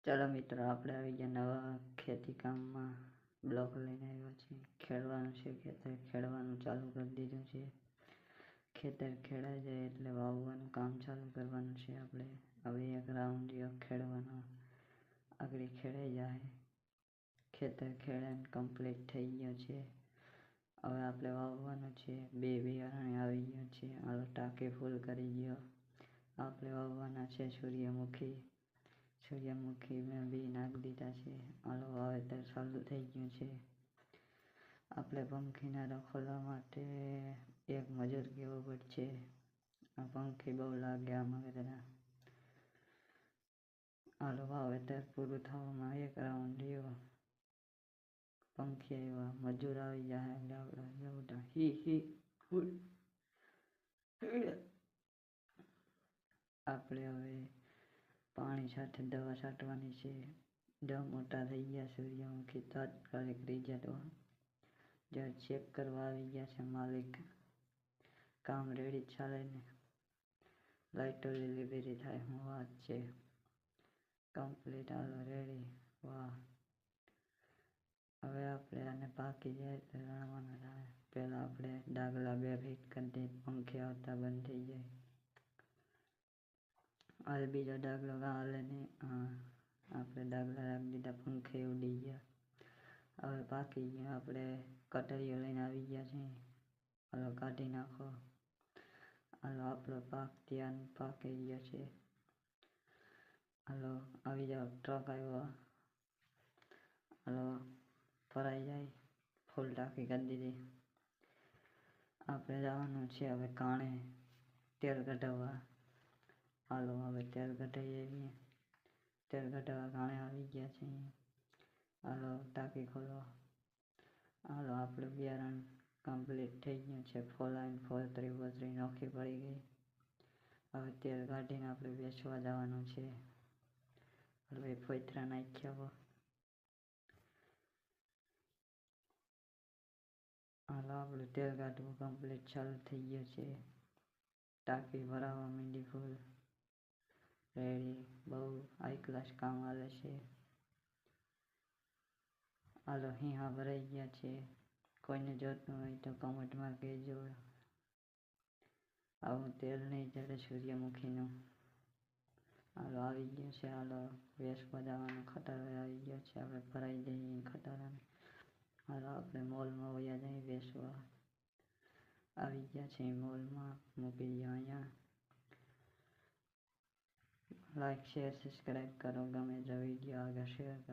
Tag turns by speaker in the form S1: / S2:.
S1: ચાલો મિત્રો, આપણે આવી ગયા નવા ખેતી કામમાં. બ્લોક લઈને આવ્યા છીએ. ખેડવાનું છે, ખેતર ખેડવાનું ચાલુ કરી દીધું છે. ખેતર ખેડાઈ જાય એટલે વાવવાનું કામ ચાલુ કરવાનું છે. આપણે હવે એક રાઉન્ડ ખેડવાનો, આગળ ખેડાઈ જાય. ખેતર ખેડાઈને કમ્પ્લીટ થઈ ગયો છે. હવે આપણે વાવવાનું છે. 2 બિયારણ આવી ગયા છે. હાલો ટાંકી ફૂલ કરી ગયો. આપણે વાવવાના છે સૂર્યમુખી મેં બી નાખી દીધા છે. હાલો વાવેતર ચાલુ થઈ ગયું છે. આપણે પંખીના ખોલવા માટે એક મજૂર કેવો પડશે. આ પંખી બહુ લાગે આમાં બધા. હાલો વાવેતર પૂરું થવામાં એક રાઉન્ડ રહ્યો. પંખી આવ્યા, મજૂર આવી જાય એટલે આપણે હવે પાણી સાથે દવા છાંટવાની છે. મોટા થઈ ગયા સૂર્યમુખી તાત્કાલિક રિઝલ્ટ ચેક કરવા આવી ગયા છે માલિક. કામ રેડી ચાલે ને, લાઈટો લીલી થાય હું વાત છે. કમ્પ્લીટ હાલો રેડી. વાહ, હવે આપણે આને પાકી જાય તો રણવાનું થાય. પહેલાં આપણે ડાગલા 2 ફીટ કરી દઈએ, પંખી આવતા બંધ થઈ જાય. હાલ બીજો ડાગલો હાલે નહીં. આપણે ડાગલા રાખી દીધા, પંખી ઉડી ગયા. હવે પાકી ગયા. આપણે કટરીઓ લઈને આવી ગયા છે. હાલો કાઢી નાખો. હાલો આપણો પાક ત્યાં પાકી ગયો છે. હાલો આવી જાઓ, ટ્રક આવ્યો. હાલો ભરાઈ જાય, ફૂલ ટાંકી કરી દીધી. આપણે જવાનું છે હવે કાણે તેલ કઢાવવા. હાલો હવે તેલ કઢાવી આવીએ. તેલ કઢાવવા કાણે આવી ગયા છે. હાલો ટાંકી ખોલો. હાલો આપણું બિયારણ કમ્પ્લીટ થઈ ગયું છે. ફોલાઈને ફોતરી નોખી પડી ગઈ. હવે તેલ કાઢીને આપણે વેચવા જવાનું છે. હવે ફોતરા નાખ્યા. હાલો આપણું તેલ કાઢવું કમ્પ્લીટ ચાલુ થઈ ગયું છે. ટાંકી ભરાવા માંડી ફૂલ રેડી. બહુ હાઈ ક્લાસ કામ હાલે છે. હાલો હિંહા ભરાઈ ગયા છે. કોઈને જોતું હોય તો કમેન્ટમાં કહેજો. આવું તેલ નહીં ચડે સૂર્યમુખીનું. હાલો આવી ગયું છે. હાલો વેચવા જવાનું. ખટારો આવી ગયો છે. આપણે ભરાઈ દઈએ ખટારાને. હાલો આપણે મોલમાં વયા જઈએ વેચવા. આવી ગયા છે મોલમાં, મૂકી દઈએ અહીંયા. લાઈક શેર સબસ્ક્રાઈબ કરો. ગમે તો વિડીયો આગળ શેર કરો.